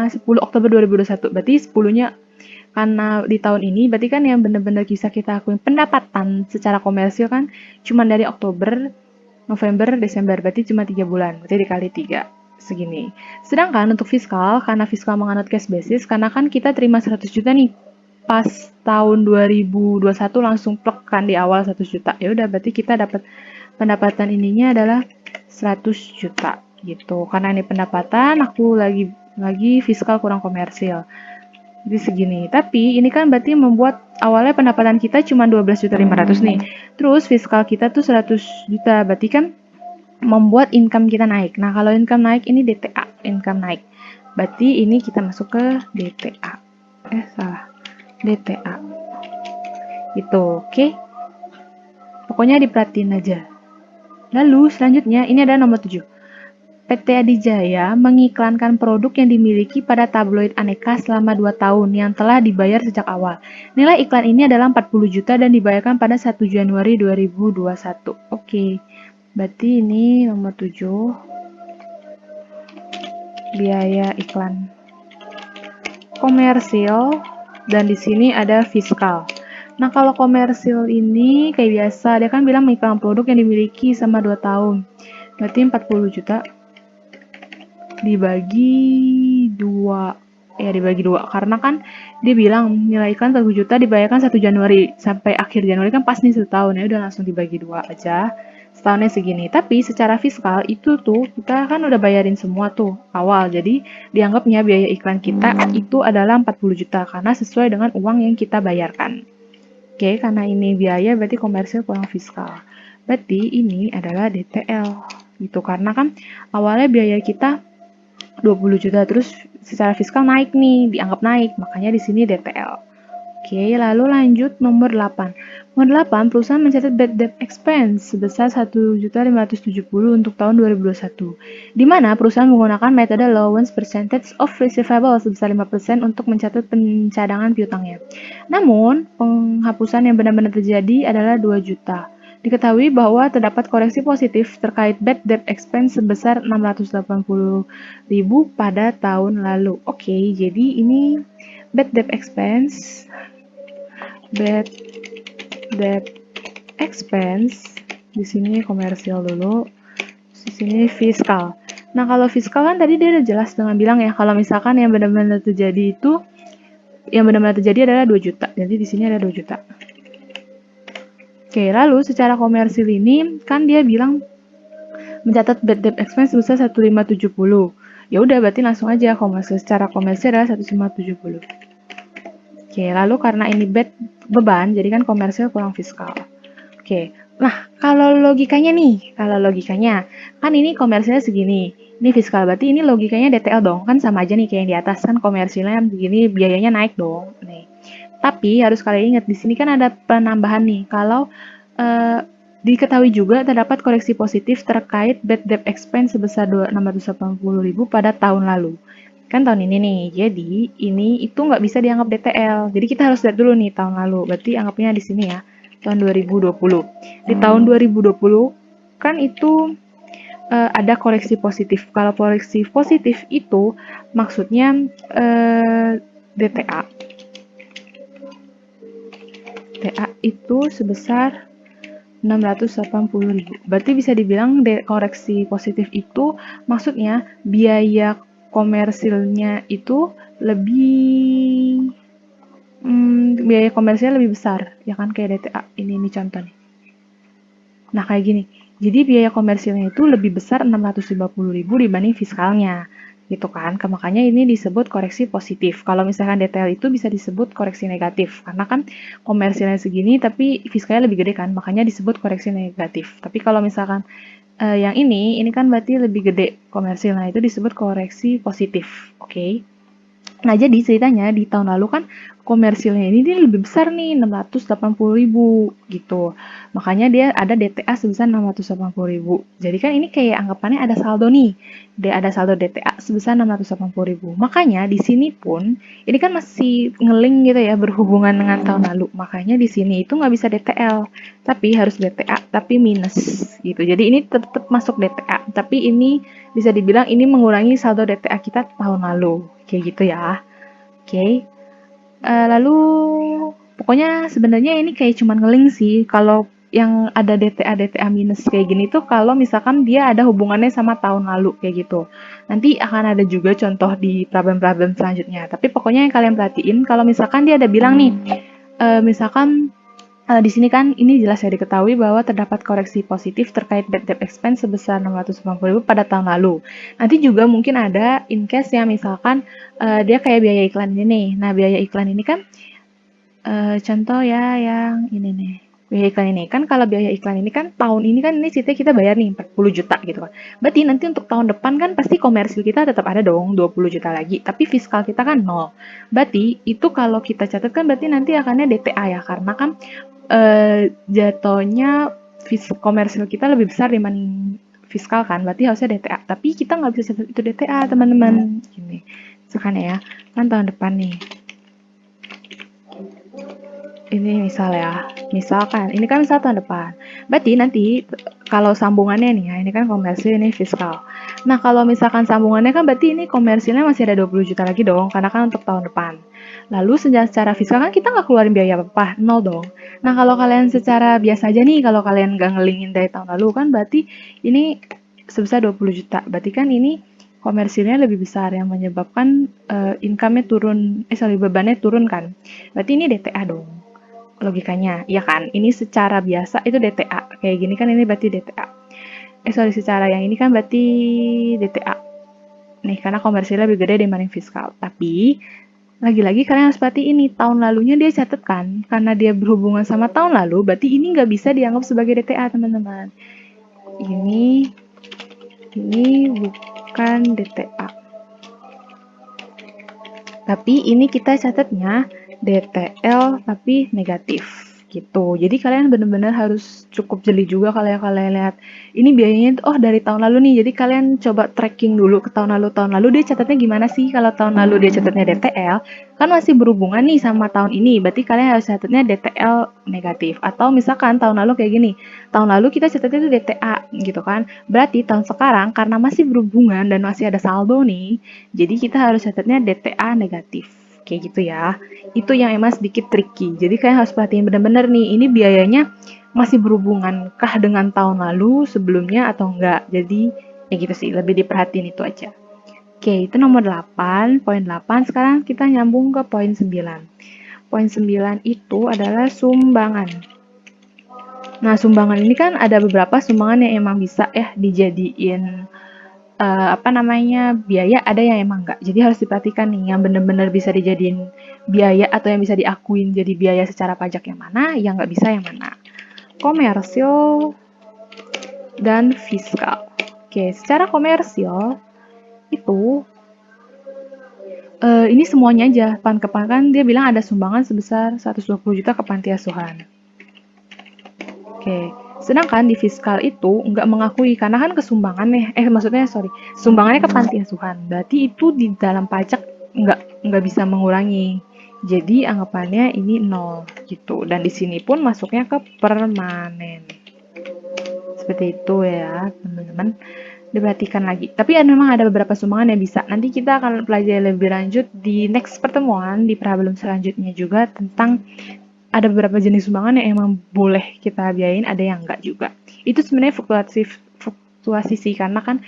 10 Oktober 2021. Berarti 10-nya karena di tahun ini, berarti kan yang benar-benar bisa kita akuin pendapatan secara komersil kan cuma dari Oktober, November, Desember. Berarti cuma 3 bulan. Berarti dikali 3. Segini. Sedangkan untuk fiskal, karena fiskal menganut cash basis, karena kan kita terima 100 juta nih pas tahun 2021 langsung plek kan di awal 100 juta. Ya udah berarti kita dapat pendapatan ininya adalah 100 juta gitu. Karena ini pendapatan, aku lagi fiskal kurang komersil. Jadi segini. Tapi ini kan berarti membuat awalnya pendapatan kita cuma 12.500 nih. Terus fiskal kita tuh 100 juta. Berarti kan membuat income kita naik. Nah, kalau income naik ini DTA, income naik. Berarti ini kita masuk ke DTA. DTA. Itu, oke? Pokoknya diperhatiin aja. Lalu selanjutnya ini ada nomor 7. PT Adijaya mengiklankan produk yang dimiliki pada tabloid Aneka selama 2 tahun yang telah dibayar sejak awal. Nilai iklan ini adalah 40 juta dan dibayarkan pada 1 Januari 2021. Oke. Berarti ini nomor 7. Biaya iklan komersil. Dan di sini ada fiskal. Nah, kalau komersil ini kayak biasa, dia kan bilang mengiklan produk yang dimiliki selama 2 tahun. Berarti 40 juta dibagi 2. Dibagi 2. Karena kan dia bilang nilai iklan 40 juta dibayarkan 1 Januari sampai akhir Januari kan pas nih setahun. Ya udah langsung dibagi 2 aja. Setahunnya segini. Tapi secara fiskal itu tuh kita kan udah bayarin semua tuh awal. Jadi dianggapnya biaya iklan kita itu adalah 40 juta karena sesuai dengan uang yang kita bayarkan. Oke, karena ini biaya berarti komersil kurang fiskal. Berarti ini adalah DTL. Gitu karena kan awalnya biaya kita 20 juta terus secara fiskal naik nih, dianggap naik. Makanya di sini DTL. Oke, lalu lanjut nomor 8. Nomor 8, perusahaan mencatat bad debt expense sebesar 1.570 untuk tahun 2021. Di mana perusahaan menggunakan metode allowance percentage of receivables sebesar 5% untuk mencatat pencadangan piutangnya. Namun, penghapusan yang benar-benar terjadi adalah 2 juta. Diketahui bahwa terdapat koreksi positif terkait bad debt expense sebesar 680.000 pada tahun lalu. Oke, jadi ini bad debt expense Di sini komersil dulu. Di sini fiskal. Nah, kalau fiskal kan tadi dia udah jelas dengan bilang ya, kalau misalkan yang benar-benar terjadi itu, yang benar-benar terjadi adalah 2 juta. Jadi di sini ada 2 juta. Oke, lalu secara komersil ini kan dia bilang mencatat bad debt expense sebesar 1570. Ya udah berarti langsung aja komersil, secara komersil adalah 1570. Oke, lalu karena ini beban, jadi kan komersil kurang fiskal. Oke, nah kalau logikanya nih, kan ini komersilnya segini, ini fiskal, berarti ini logikanya DTL dong, kan sama aja nih kayak yang di atas, kan komersilnya begini, biayanya naik dong. Nih. Tapi harus kalian ingat, di sini kan ada penambahan nih, kalau diketahui juga terdapat koreksi positif terkait bad debt expense sebesar 680.000 pada tahun lalu. Kan tahun ini nih, jadi ini itu nggak bisa dianggap DTL. Jadi kita harus lihat dulu nih tahun lalu. Berarti anggapnya di sini ya, tahun 2020. Di tahun 2020 kan itu ada koreksi positif. Kalau koreksi positif itu maksudnya DTA. DTA itu sebesar 680.000. Berarti bisa dibilang koreksi positif itu maksudnya biaya komersilnya itu lebih biaya komersilnya lebih besar, ya kan, kayak DTA ini contoh nih. Nah, kayak gini. Jadi biaya komersilnya itu lebih besar 650.000 dibanding fiskalnya. Gitu kan. Makanya ini disebut koreksi positif. Kalau misalkan DTL itu bisa disebut koreksi negatif. Karena kan komersilnya segini tapi fiskalnya lebih gede kan. Makanya disebut koreksi negatif. Tapi kalau misalkan yang ini kan berarti lebih gede komersilnya, itu disebut koreksi positif. Oke. Nah, jadi ceritanya di tahun lalu kan komersilnya ini dia lebih besar nih, 680.000 gitu. Makanya dia ada DTA sebesar 680.000. Jadi kan ini kayak anggapannya ada saldo nih. Dia ada saldo DTA sebesar 680.000. Makanya di sini pun ini kan masih ngeling gitu ya, berhubungan dengan tahun lalu. Makanya di sini itu nggak bisa DTL, tapi harus DTA tapi minus gitu. Jadi ini tetap masuk DTA, tapi ini bisa dibilang ini mengurangi saldo DTA kita tahun lalu. Kayak gitu ya. Oke. Lalu pokoknya sebenarnya ini kayak cuman ngeling sih. Kalau yang ada DTA minus kayak gini tuh kalau misalkan dia ada hubungannya sama tahun lalu kayak gitu. Nanti akan ada juga contoh di problem-problem selanjutnya. Tapi pokoknya yang kalian perhatiin kalau misalkan dia ada bilang nih, misalkan di sini kan ini jelas ya diketahui bahwa terdapat koreksi positif terkait bad debt expense sebesar 690.000 pada tahun lalu. Nanti juga mungkin ada in case ya misalkan dia kayak biaya iklan ini nih. Nah, biaya iklan ini kan contoh ya yang ini nih. Biaya iklan ini kan, kalau biaya iklan ini kan tahun ini kan ini ceritanya kita bayar nih 40 juta gitu kan. Berarti nanti untuk tahun depan kan pasti komersil kita tetap ada dong 20 juta lagi, tapi fiskal kita kan 0. Berarti itu kalau kita catatkan berarti nanti akannya DTA ya, karena kan jatuhnya komersil kita lebih besar dibanding fiskal kan, berarti harusnya DTA. Tapi kita nggak bisa catat itu DTA teman-teman. Gini, misalkan ya, kan tahun depan nih. Ini misalkan, ini kan misal tahun depan. Berarti nanti kalau sambungannya nih ya, ini kan komersil, ini fiskal. Nah, kalau misalkan sambungannya kan berarti ini komersilnya masih ada 20 juta lagi dong, karena kan untuk tahun depan. Lalu secara fiskal kan kita nggak keluarin biaya apa-apa, 0 dong. Nah, kalau kalian secara biasa aja nih, kalau kalian nggak ngelingin dari tahun lalu kan berarti ini sebesar 20 juta. Berarti kan ini komersilnya lebih besar yang menyebabkan income-nya turun, bebannya turun kan. Berarti ini DTA dong. Logikanya, ya kan? Ini secara biasa itu DTA. Kayak gini kan ini berarti DTA. Secara yang ini kan berarti DTA. Nih, karena komersilnya lebih gede dibanding fiskal. Tapi, lagi-lagi kalian harus perhatiin ini, tahun lalunya dia catat kan? Karena dia berhubungan sama tahun lalu, berarti ini nggak bisa dianggap sebagai DTA, teman-teman. Ini bukan DTA. Tapi ini kita catatnya DTL tapi negatif gitu. Jadi kalian benar-benar harus cukup jeli juga kalau kalian lihat ini biayanya dari tahun lalu nih. Jadi kalian coba tracking dulu ke tahun lalu dia catatnya gimana sih? Kalau tahun lalu dia catatnya DTL kan masih berhubungan nih sama tahun ini. Berarti kalian harus catatnya DTL negatif. Atau misalkan tahun lalu kayak gini. Tahun lalu kita catatnya itu DTA gitu kan. Berarti tahun sekarang karena masih berhubungan dan masih ada saldo nih. Jadi kita harus catatnya DTA negatif. Kayak gitu ya. Itu yang emang sedikit tricky. Jadi kalian harus perhatiin benar-benar nih, ini biayanya masih berhubungankah dengan tahun lalu sebelumnya atau enggak. Jadi ya gitu sih, lebih diperhatiin itu aja. Oke, itu nomor 8, poin 8. Sekarang kita nyambung ke poin 9. Poin 9 itu adalah sumbangan. Nah, sumbangan ini kan ada beberapa sumbangan yang emang bisa ya dijadiin biaya, ada yang emang enggak. Jadi harus diperhatikan nih, yang benar-benar bisa dijadiin biaya atau yang bisa diakuin jadi biaya secara pajak yang mana, yang nggak bisa yang mana. Komersil dan fiskal. Oke, secara komersil itu ini semuanya aja. PAN kan dia bilang ada sumbangan sebesar 120 juta ke panti asuhan. Oke, sedangkan di fiskal itu nggak mengakui karena kan kesumbangan sumbangannya ke panti asuhan. Berarti itu di dalam pajak nggak bisa mengurangi. Jadi anggapannya ini 0 gitu. Dan di sini pun masuknya ke permanen. Seperti itu ya, teman-teman. Diperhatikan lagi. Tapi memang ada beberapa sumbangan yang bisa. Nanti kita akan pelajari lebih lanjut di next pertemuan, di problem selanjutnya juga tentang ada beberapa jenis sumbangan yang emang boleh kita biayain, ada yang enggak juga. Itu sebenarnya fluktuasi sih, karena kan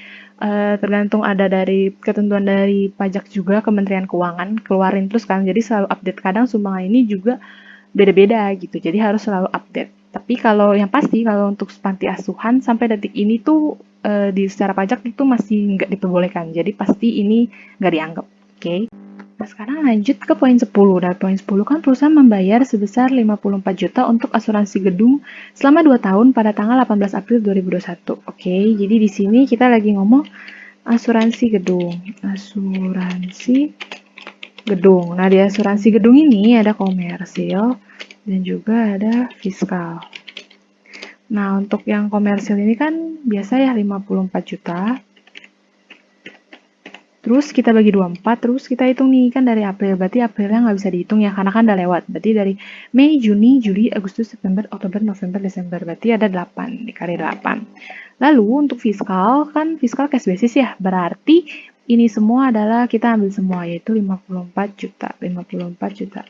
tergantung ada dari ketentuan dari pajak juga, Kementerian Keuangan keluarin terus kan, jadi selalu update. Kadang sumbangan ini juga beda-beda gitu, jadi harus selalu update. Tapi kalau yang pasti, kalau untuk panti asuhan sampai detik ini tuh di secara pajak itu masih nggak diperbolehkan, jadi pasti ini nggak dianggap. Oke. Nah, sekarang lanjut ke poin 10. Dari poin 10 kan perusahaan membayar sebesar 54 juta untuk asuransi gedung selama 2 tahun pada tanggal 18 April 2021. Oke, jadi di sini kita lagi ngomong asuransi gedung. Asuransi gedung. Nah, di asuransi gedung ini ada komersil dan juga ada fiskal. Nah, untuk yang komersil ini kan biasa ya 54 juta. Terus kita bagi 24, terus kita hitung nih, kan dari April, berarti Aprilnya nggak bisa dihitung ya, karena kan udah lewat. Berarti dari Mei, Juni, Juli, Agustus, September, Oktober, November, Desember, berarti ada 8, dikali 8. Lalu untuk fiskal, kan fiskal cash basis ya, berarti ini semua adalah kita ambil semua, yaitu 54 juta, 54 juta.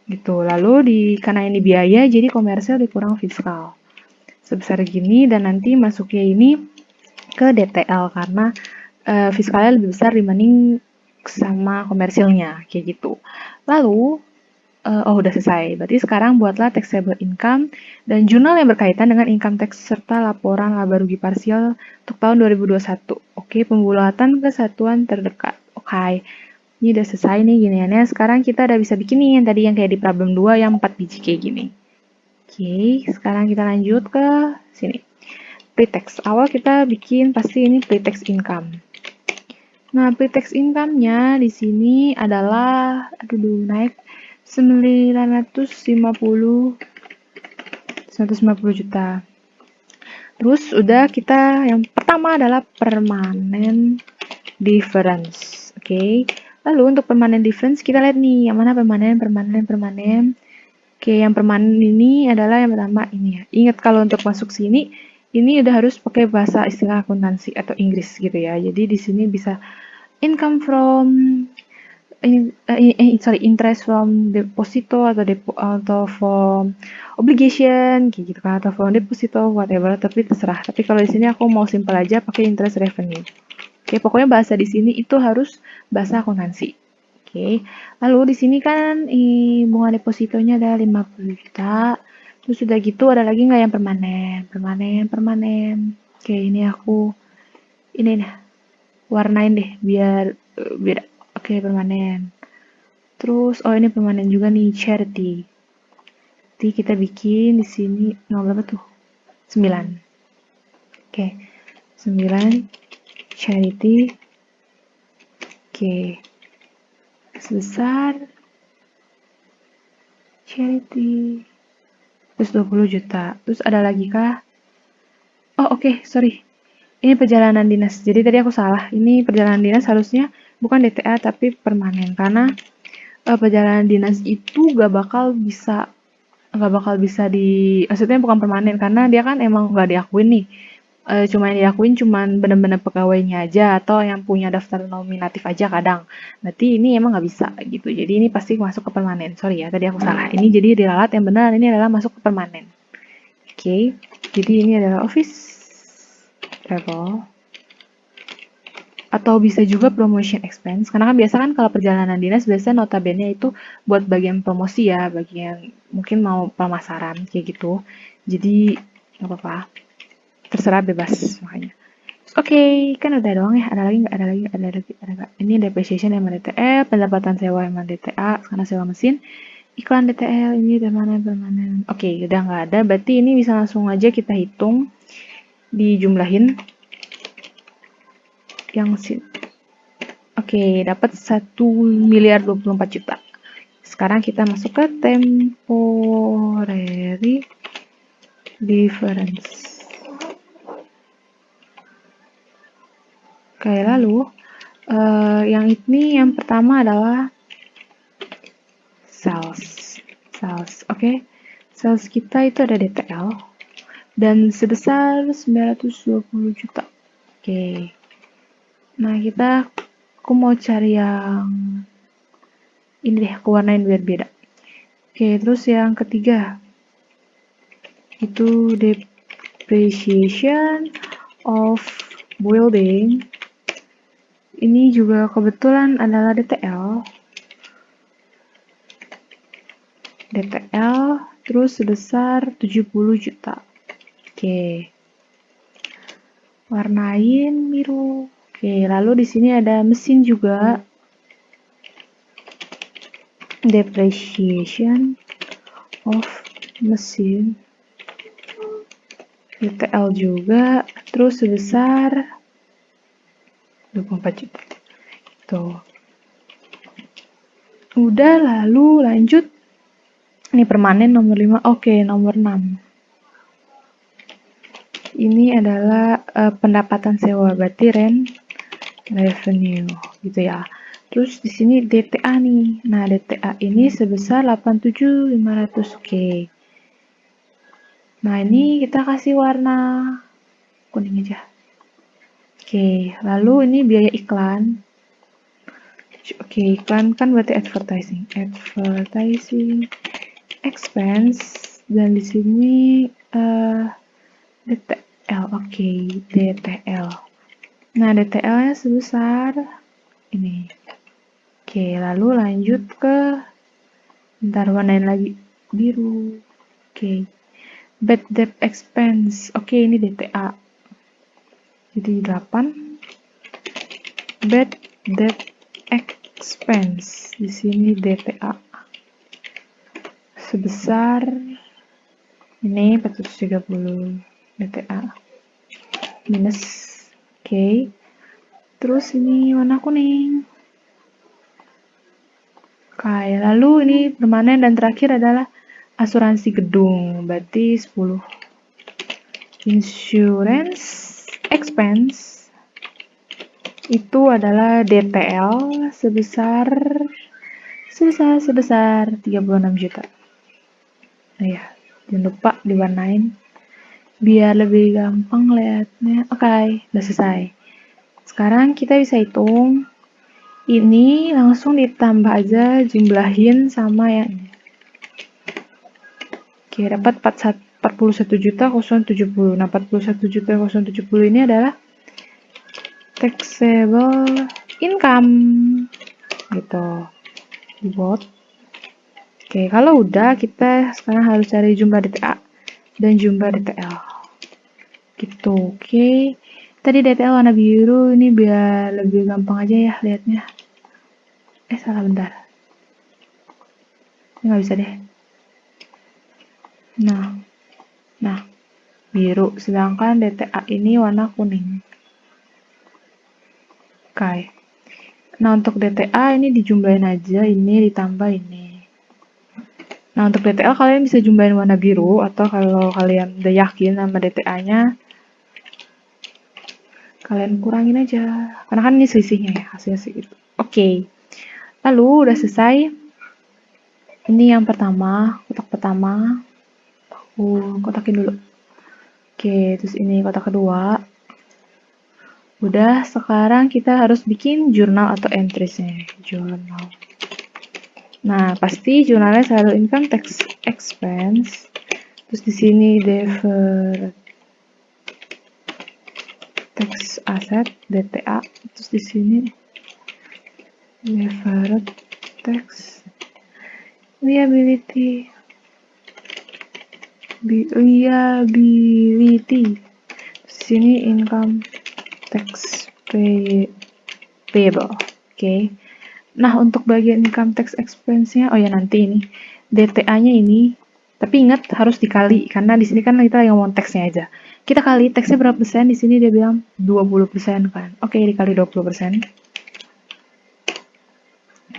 Gitu. Lalu karena ini biaya, jadi komersil dikurang fiskal. Sebesar gini, dan nanti masuknya ini ke DTL, karena fiskalnya lebih besar dibanding sama komersilnya, kayak gitu. Lalu, udah selesai. Berarti sekarang buatlah taxable income dan jurnal yang berkaitan dengan income tax serta laporan laba rugi parsial untuk tahun 2021. Oke, pembulatan ke satuan terdekat. Oke, ini udah selesai nih giniannya. Sekarang kita udah bisa bikin nih yang tadi yang kayak di problem 2 yang 4 biji kayak gini. Oke, sekarang kita lanjut ke sini. Pre-tax. Awal kita bikin pasti ini pre-tax income. Nah, pre-tax income-nya di sini adalah naik 950 juta. Terus udah kita yang pertama adalah permanent difference. Oke. Lalu untuk permanent difference kita lihat nih yang mana permanen. Oke, yang permanen ini adalah yang pertama ini ya. Ingat kalau untuk masuk sini ini udah harus pakai bahasa istilah akuntansi atau Inggris gitu ya. Jadi di sini bisa income from interest from deposito atau from obligation kayak gitu kan, atau from deposito whatever, tapi terserah. Tapi kalau di sini aku mau simpel aja pakai interest revenue. Oke, pokoknya bahasa di sini itu harus bahasa akuntansi. Oke. Lalu di sini kan bunga depositonya ada 50 juta. Terus sudah gitu ada lagi nggak yang permanen? Oke, ini aku warnain deh biar beda. Oke, permanen. Terus ini permanen juga nih, charity. Jadi kita bikin di sini nomor berapa tuh? 9. Oke. 9 charity. Oke. Sebesar charity. Terus 20 juta. Terus ada lagi kah? Oh, oke, sorry. Ini perjalanan dinas. Jadi tadi aku salah. Ini perjalanan dinas harusnya bukan DTA tapi permanen, karena perjalanan dinas itu gak bakal bisa maksudnya bukan permanen, karena dia kan emang gak diakuin nih. Cuma yang diakuin cuman bener-bener pegawainya aja atau yang punya daftar nominatif aja kadang. Berarti ini emang gak bisa gitu. Jadi ini pasti masuk ke permanen. Sorry ya, tadi aku salah. Ini jadi diralat yang benar ini adalah masuk ke permanen. Oke, jadi ini adalah office travel. Atau bisa juga promotion expense, karena kan biasa kan kalau perjalanan dinas biasanya notabene itu buat bagian promosi ya, bagian mungkin mau pemasaran kayak gitu. Jadi nggak apa-apa, terserah bebas makanya. Oke, kan udah doang ya. Ada lagi nggak? Ada lagi? Ada lagi? Ada nggak? Ini depreciation MDTL, pendapatan sewa MDTA karena sewa mesin, iklan DTL ini permanen. Oke, udah nggak ada. Berarti ini bisa langsung aja kita hitung, dijumlahin yang Oke, dapat 1.024 juta. Sekarang kita masuk ke temporary difference. Oke, lalu yang ini yang pertama adalah sales. Oke. Sales kita itu ada DTL dan sebesar 920 juta. Oke. Nah, aku mau cari yang ini deh, aku warnain biar beda. Oke, terus yang ketiga itu depreciation of building. Ini juga kebetulan adalah DTL terus sebesar 70 juta. Oke. Warnain biru. Oke, lalu di sini ada mesin juga. Depreciation of mesin. DTL juga, terus sebesar 24 juta. Tuh. Udah, lalu lanjut. Ini permanen nomor 5. Oke, nomor 6. Ini adalah pendapatan sewa, berarti rent revenue gitu ya. Terus di sini DTA nih. Nah, DTA ini sebesar 87.500. Oke. Nah, ini kita kasih warna kuning aja. Oke, lalu ini biaya iklan. Oke, iklan kan berarti advertising expense, dan di sini DTL. Oke, DTL. Nah, DTL-nya sebesar ini. Oke, lalu lanjut ke bentar, warnain lagi biru. Oke. Bad debt expense. Oke, ini DTA. Jadi 8. Bad debt expense. Di sini DTA. Sebesar ini 430 DTA. Minus. Oke. Terus ini warna kuning. Oke, lalu ini permanen dan terakhir adalah asuransi gedung, berarti 10. Insurance expense itu adalah DTL sebesar 36 juta. Nah ya, jangan lupa diwarnain biar lebih gampang lihatnya. Oke, udah selesai. Sekarang kita bisa hitung. Ini langsung ditambah aja, jumlahin sama yang ini. Oke, dapat 41.070. Nah, 41.070 ini adalah taxable income. Gitu. Dibuat. Oke, kalau udah, kita sekarang harus cari jumlah DTA dan jumlah DTL. Gitu, oke. Tadi DTL warna biru, ini biar lebih gampang aja ya lihatnya. Salah bentar. Ini nggak bisa deh. Nah, biru. Sedangkan DTA ini warna kuning. Oke. Nah, untuk DTA ini dijumlahin aja, ini ditambah ini. Nah, untuk DTL kalian bisa jumlahin warna biru, atau kalau kalian udah yakin sama DTA-nya, kalian kurangin aja. Karena kan ini selisihnya ya, hasilnya segitu. Oke. Lalu udah selesai. Ini yang pertama, kotak pertama. Aku kotakin dulu. Oke, terus ini kotak kedua. Udah, sekarang kita harus bikin jurnal atau entries-nya. Jurnal. Nah, pasti jurnalnya selalu income tax expense. Terus di sini deferred tax asset DTA. Terus di sini deferred tax liability. Terus di sini income tax payable. Oke. Nah, untuk bagian income tax expense-nya, oh ya nanti ini DTA-nya ini, tapi ingat harus dikali karena di sini kan kita ngomong tax-nya aja. Kita kali tax-nya berapa persen? Di sini dia bilang 20% kan. Oke, dikali 20%.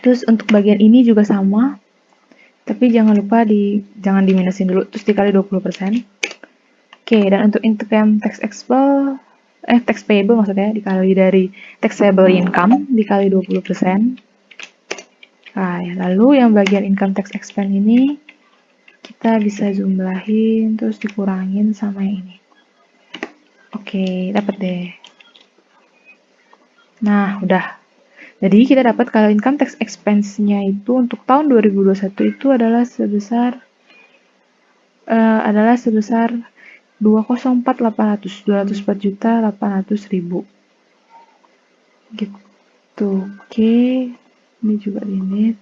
Terus untuk bagian ini juga sama. Tapi jangan lupa jangan diminusin dulu, terus dikali 20%. Oke, dan untuk income tax tax payable maksudnya dikali dari taxable income dikali 20%. Nah, lalu yang bagian income tax expense ini kita bisa jumlahin terus dikurangin sama yang ini. Oke, dapat deh. Nah, udah. Jadi kita dapat kalau income tax expense-nya itu untuk tahun 2021 itu adalah sebesar 204.800.000 gitu. Oke, ini juga ini.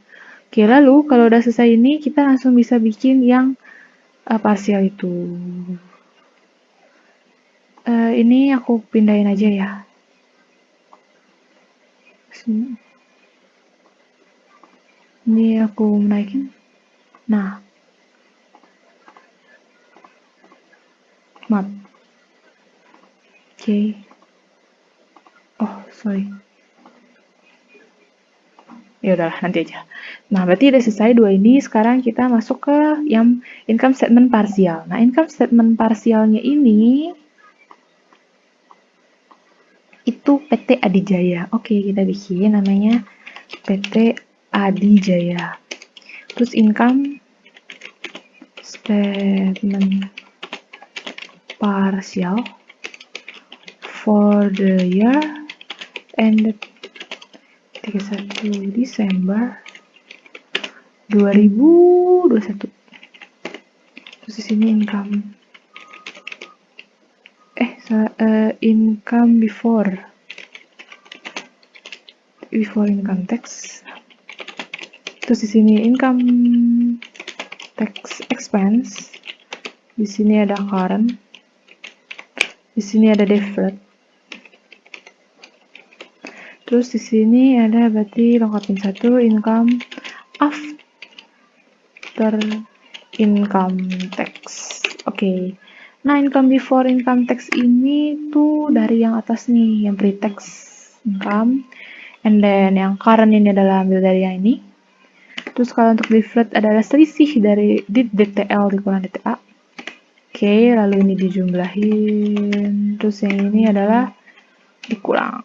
Oke, lalu kalau udah selesai ini kita langsung bisa bikin yang parsial itu. Ini aku pindahin aja ya. Ini aku naikin. Nah, maaf. Oke. Oh, sorry. Ya udahlah, nanti aja. Nah, berarti udah selesai dua ini. Sekarang kita masuk ke yang income statement parsial. Nah, income statement parsialnya ini itu PT Adijaya. Oke, kita bikin namanya PT Adijaya. Terus income statement partial for the year ended 31 Desember 2021. Terus di sini income income before income tax. Terus di sini income tax expense. Di sini ada current. Di sini ada deferred. Terus di sini ada berarti lengkapin satu income after income tax. Oke. Nah, income before income tax ini tuh dari yang atas nih, yang pre-tax income. And then yang current ini adalah ambil dari yang ini. Terus kalau untuk deferred adalah selisih dari DTL dikurang DTA. Oke, lalu ini dijumlahin. Terus yang ini adalah dikurang.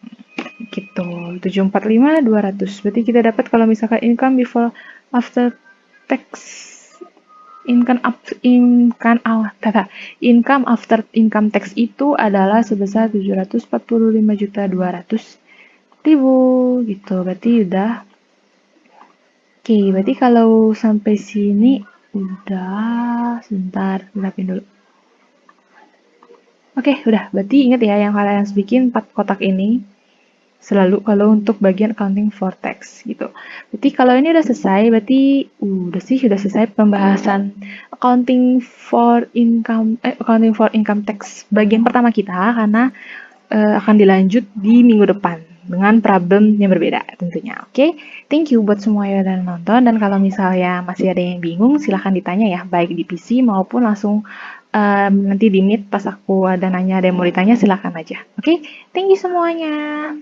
Gitu. 745.200. Berarti kita dapat kalau misalkan income before after tax income after income tax itu adalah sebesar 745.200.000 gitu. Berarti udah. Oke, berarti kalau sampai sini udah. Sebentar, rapin dulu. Oke, udah. Berarti ingat ya yang kalian harus bikin 4 kotak ini selalu kalau untuk bagian accounting for tax gitu. Berarti kalau ini udah selesai, berarti udah selesai pembahasan accounting for income tax bagian pertama kita karena akan dilanjut di minggu depan dengan problem yang berbeda tentunya. Oke, thank you buat semua yang udah nonton dan kalau misalnya masih ada yang bingung silahkan ditanya ya baik di PC maupun langsung nanti di Meet pas aku ada nanya ada yang mau ditanya silahkan aja. Oke, thank you semuanya.